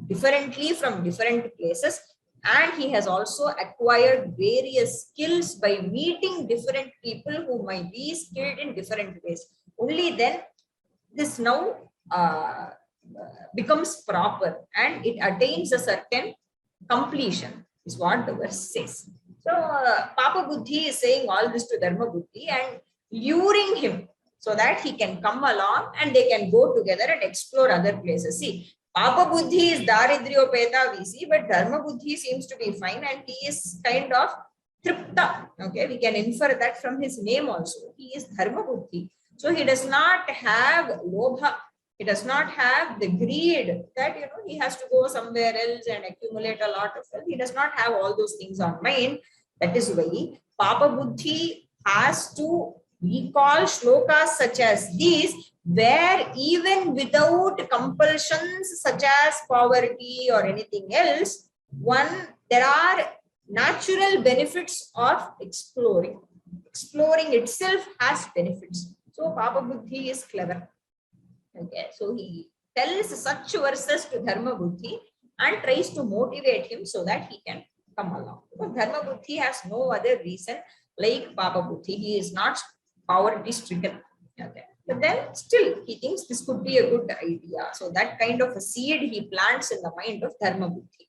differently from different places. And he has also acquired various skills by meeting different people who might be skilled in different ways. Only then this now becomes proper and it attains a certain completion, is what the verse says. So Papa Buddhi is saying all this to Dharma Buddhi and luring him so that he can come along and they can go together and explore other places. See, Papa Buddhi is Daridryopeta, we see, but Dharma Buddhi seems to be fine and he is kind of Tripta. Okay, we can infer that from his name also. He is Dharma Buddhi. So he does not have Lobha. He does not have the greed that, he has to go somewhere else and accumulate a lot of wealth. He does not have all those things on mind. That is why Papa Buddhi has to recall shlokas such as these, where even without compulsions such as poverty or anything else, there are natural benefits of exploring. Exploring itself has benefits. So Papa Buddhi is clever. Okay, so he tells such verses to Dharma Buddhi and tries to motivate him so that he can come along. Because Dharma Buddhi has no other reason like Papa Buddhi. He is not poverty stricken. Okay. But then still he thinks this could be a good idea. So that kind of a seed he plants in the mind of Dharma Buddhi.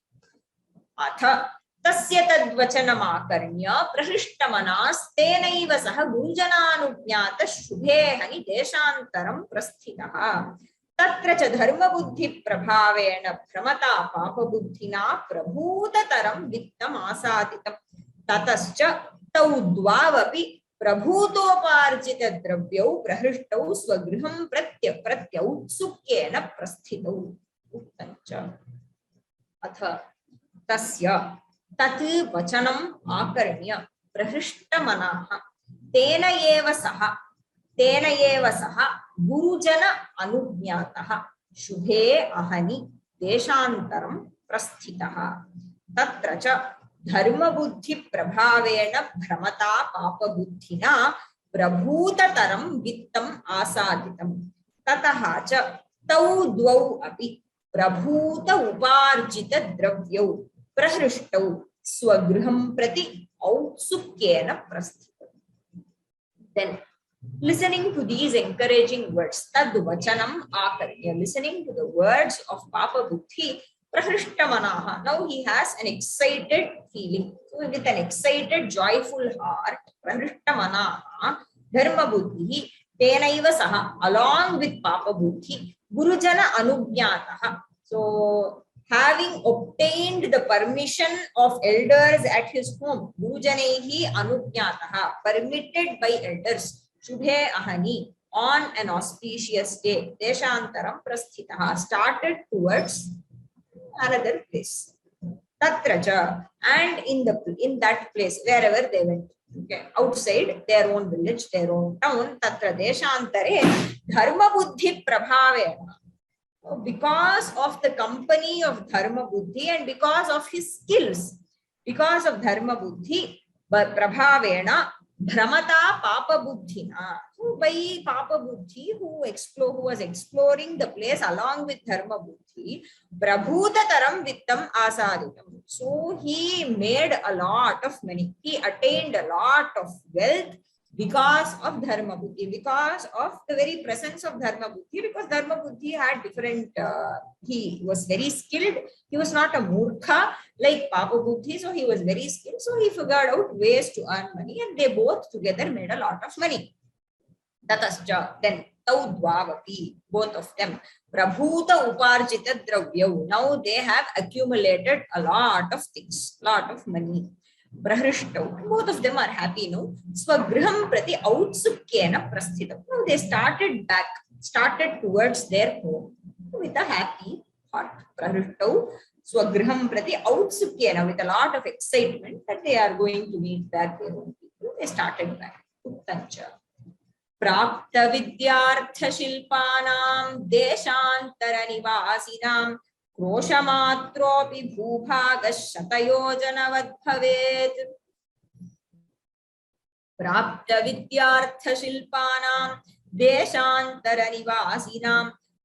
Atha tasya tadvachanamakarnya prahishtamanastenaiva saha gunjananujñata shubhehani deshantaram prasthitaha tatra cha dharma buddhi prabhavena bhramata papa buddhina prabhutataram vittam asaditam tatascha tau dvavapi prabhutoparjita dravyau prahishtau swagriham pratyau utsukyena prasthitau uttancha. Atha tasya tat vachanam akarnya prahishtamanaha tena eva saha gurujana anujñataha shubhe ahani deshantaram prasthitaha tatra cha dharma buddhi prabhavena bhramata papa buddhina prabhutataram vittam asaditam tataha cha tau dvau api prabhuta uparjita dravyau prahrushtau swagriham prati autsukyena prasthitam. Then, listening to these encouraging words, tad vachanam akarya, listening to the words of Papa Buddhi, prahrishtamanaha, now he has an excited feeling. So with an excited, joyful heart, prahrishtamanaha, dharma buddhi, tenaiva saha, along with Papa Buddhi, gurujana anujñataha. So having obtained the permission of elders at his home, gurujanaihi anujñataha, permitted by elders, shubhe ahani, on an auspicious day, deshantaram prasthitaha, started towards another place. Tatraja, and in that place, wherever they went, okay, outside their own village, their own town, tatra deshantare dharma buddhi prabhavena. Because of the company of Dharma Buddhi and because of his skills, because of Dharma Buddhi, prabhavena bhramata papa buddhina. So by Papa Buddhi, who was exploring the place along with Dharma Buddhi, prabhutataram vittam asaditam. So he made a lot of money. He attained a lot of wealth because of dharma buddhi, because of the very presence of dharma buddhi, because dharma buddhi had different, he was very skilled, he was not a murkha like papa buddhi, so he was very skilled, so he figured out ways to earn money, and they both together made a lot of money. Tatascha, then tau dvavapi, both of them, prabhuta uparjita dravyau, now they have accumulated a lot of things, lot of money. Prahrishtav, both of them are happy now. Swagriham prati outsukyena prasthitam. Now they started towards their home with a happy heart. Prahrishtav, Swagriham prati outsukyena, with a lot of excitement that they are going to meet back their own people. They started back. Uttancha. प्राप्त विद्यार्थ शिल्पानां देशांतर निवासिनां क्रोशमात्रोऽपि भूभागः शतयोजनवत् भवेत्. प्राप्त विद्यार्थ शिल्पानां देशांतर निवासिनां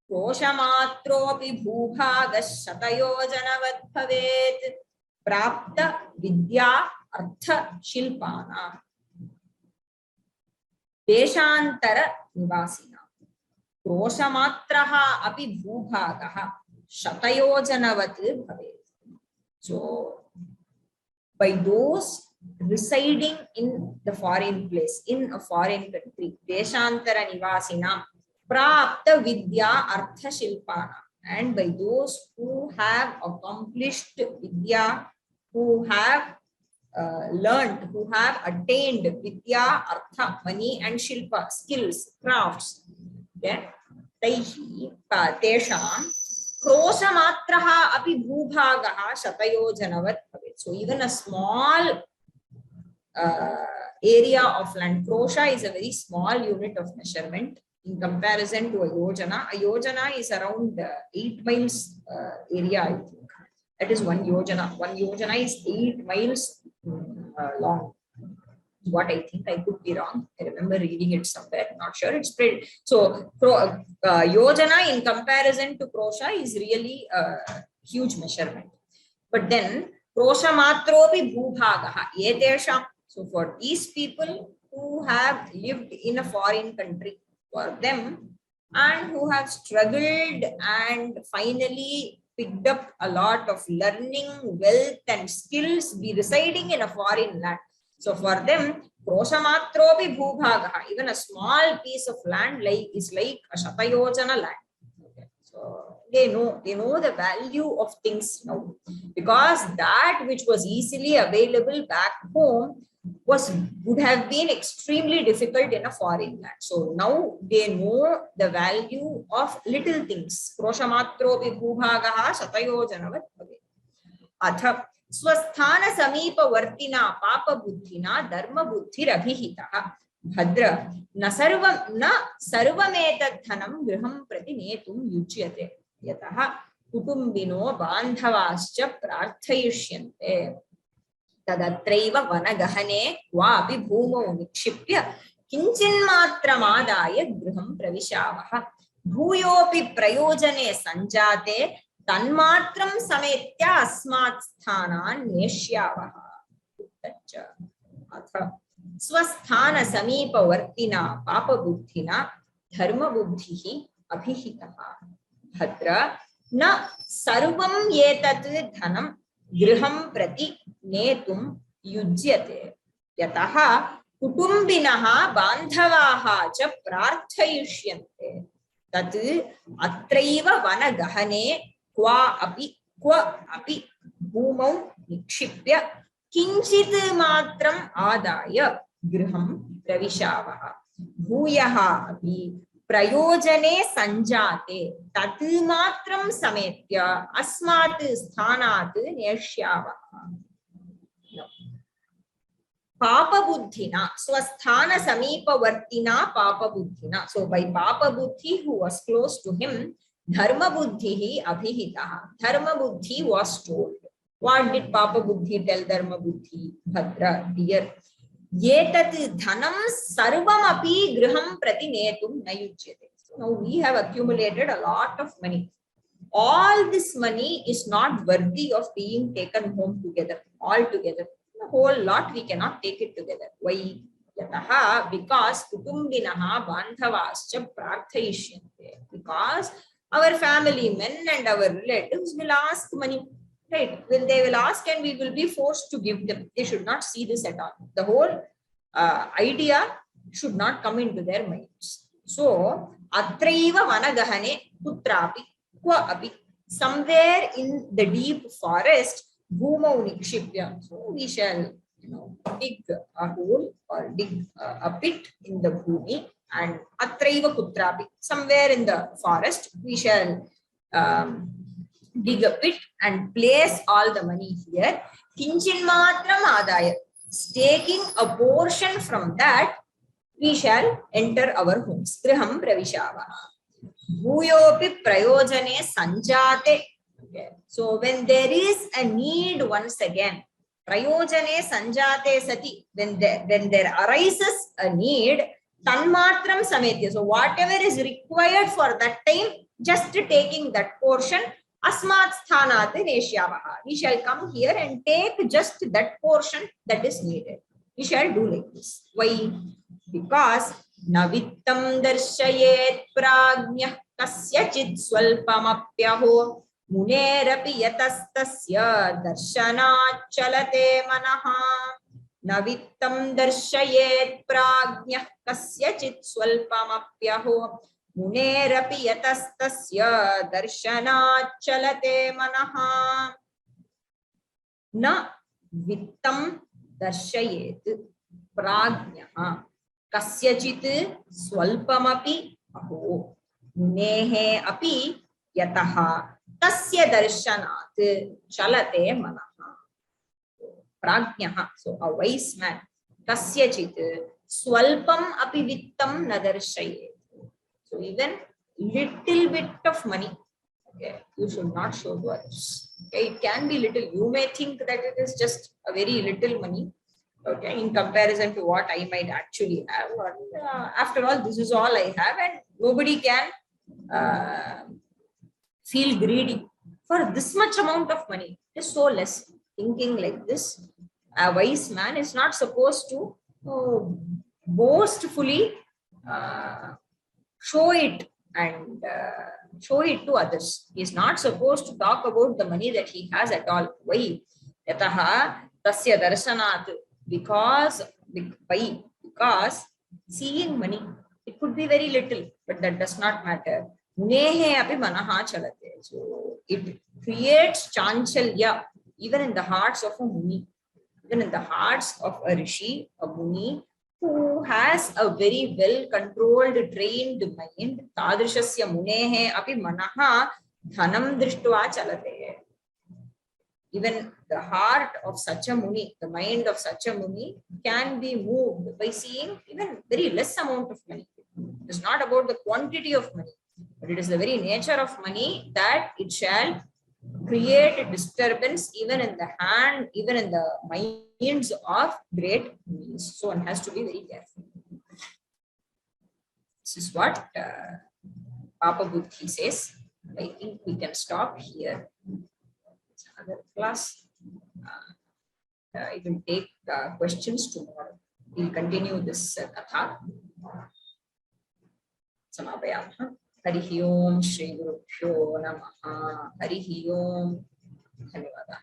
क्रोशमात्रोऽपि भूभागः शतयोजनवत् भवेत्. प्राप्त विद्या अर्थ शिल्पानां देशांतर निवासिनां क्रोशमात्रः अपि भूभागः शतयोजनवत् भवेत्. So by those residing in the foreign place, in a foreign country, deshantara nivasinam prapta vidya artha shilpana, and by those who have accomplished vidya, who have learned, who have attained vidya, artha, money, and shilpa, skills, crafts, then taihi tesham krosamatraha api bhubhagaha shatayojanavad bhavet. So even a small area of land, krosha is a very small unit of measurement in comparison to a yojana. A yojana is around 8 miles area, I think. That is one yojana. One yojana is 8 miles long. What I think, I could be wrong. I remember reading it somewhere. Not sure. It's pretty. So yojana in comparison to krosha is really a huge measurement. But then krosha matropi bhubhagaha etesham. So for these people who have lived in a foreign country, for them, and who have struggled and finally picked up a lot of learning, wealth, and skills, be residing in a foreign land. So for them, krosamatropi bhubhagaha, even a small piece of land is like a shatayojana land. Okay. So they know the value of things now, because that which was easily available back home would have been extremely difficult in a foreign land. So now they know the value of little things. Krosamatropi bhubhagaha satayojanavat bhavet. Atha sवस्थान समीप वर्तिना पाप बुद्धिना धर्म बुद्धि रभिहितः भद्र न सर्वमेतत् धनं गृहं प्रति नेतुं युज्यते यतः कुटुम्बिनो बान्धवाश्च प्रार्थयिष्यन्ते तदत्रैव वनगहने क्वापि भूमौ निक्षिप्य किञ्चिन्मात्रमादाय गृहं प्रविशावः भूयोऽपि प्रयोजने सञ्जाते तन्मात्रं समेत्य अस्मात् स्थानान् नेष्यावः. अथ स्वस्थान समीपवर्तिना पापबुद्धिना धर्मबुद्धिः अभिहितः भद्र न सर्वम् एतत् धनं गृहं प्रति नेतुं युज्यते यतः कुटुम्बिनः बान्धवाः च प्रार्थयिष्यन्ते तत् अत्रैव वनगहने क्व अपि भूमौ निक्षिप्य किञ्चित् मात्रम् आदाय गृहं प्रविशावः भूयः अपि प्रयोजने सञ्जाते तत् मात्रं समेत्य अस्मात् स्थानात् नेष्यावः. Papabuddhina, sवस्थान समीपवर्तिना papabuddhina. So by papabuddhi, who was close to him, dharma buddhihi abhihitaha. Dharma buddhi was told. What did papabuddhi tell dharma buddhi? Bhadra, dear. Yetat dhanam sarvam api griham prati netum nayujyate. So now we have accumulated a lot of money. All this money is not worthy of being taken home together, all together. The whole lot we cannot take it together. Why? Yataha, because kutumbinaha bandhavascha prarthayishyante. Because our family men and our relatives will ask money. Right? When they will ask and we will be forced to give them. They should not see this at all. The whole idea should not come into their minds. So, atraiva vanagahane putrapi kwa api. Somewhere in the deep forest, bhumau nikshipya. So, we shall dig a hole or dig a pit in the bhumi, and atraiva putrapi. Somewhere in the forest, we shall dig a pit and place all the money here. Kinchin matram adaya. Taking a portion from that, we shall enter our homes. Griham pravishavaha. Bhuyopi prayojane sanjate. Okay. So when there is a need once again, prayojane sanjate sati, when there arises a need, tanmatram sametya. So whatever is required for that time, just taking that portion, asmat sthanat neshyavaha. We shall come here and take just that portion that is needed. We shall do like this. Why? Because navittam darshayet prajnah kasyachit swalpamapyaho munerapi yatastasya darshanat chalate manaha. Navittam darshayet prajnah kasyachit swalpamapyaho munerapi yatastasya darshanat chalate manaha. Na vittam darshayet prajnah kasyachit swalpamapi aho munehe api yataha tasya darshanat chalate manaha. Prajnah, so a wise man, kasyachit swalpam api vittam na darshayet. So even little bit of money, okay, you should not show to others. Okay, it can be little. You may think that it is just a very little money, okay, in comparison to what I might actually have. Or, after all, this is all I have, and nobody can feel greedy for this much amount of money. It is so less. Thinking like this, a wise man is not supposed to boastfully show it and show it to others. He is not supposed to talk about the money that he has at all. Why? Yataha tasya darshanat. Because seeing money, it could be very little, but that does not matter. Munehe api manaha chalate. So it creates chanchalya even in the hearts of a muni, even in the hearts of a rishi, a muni, who has a very well controlled, trained mind. Tadrishasya munehe api manaha dhanam drishtva chalate. Even the heart of such a muni, the mind of such a muni can be moved by seeing even very less amount of money. It is not about the quantity of money, but it is the very nature of money that it shall create a disturbance even in the hand, even in the minds of great munis. So one has to be very careful. This is what Papa Buddhi says. I think we can stop here. It's another class. I will take questions tomorrow. We'll continue this katha. Samapayamah. Harihi Om Shri Gurubhyo Namaha. Harihi Om. Dhanyavada.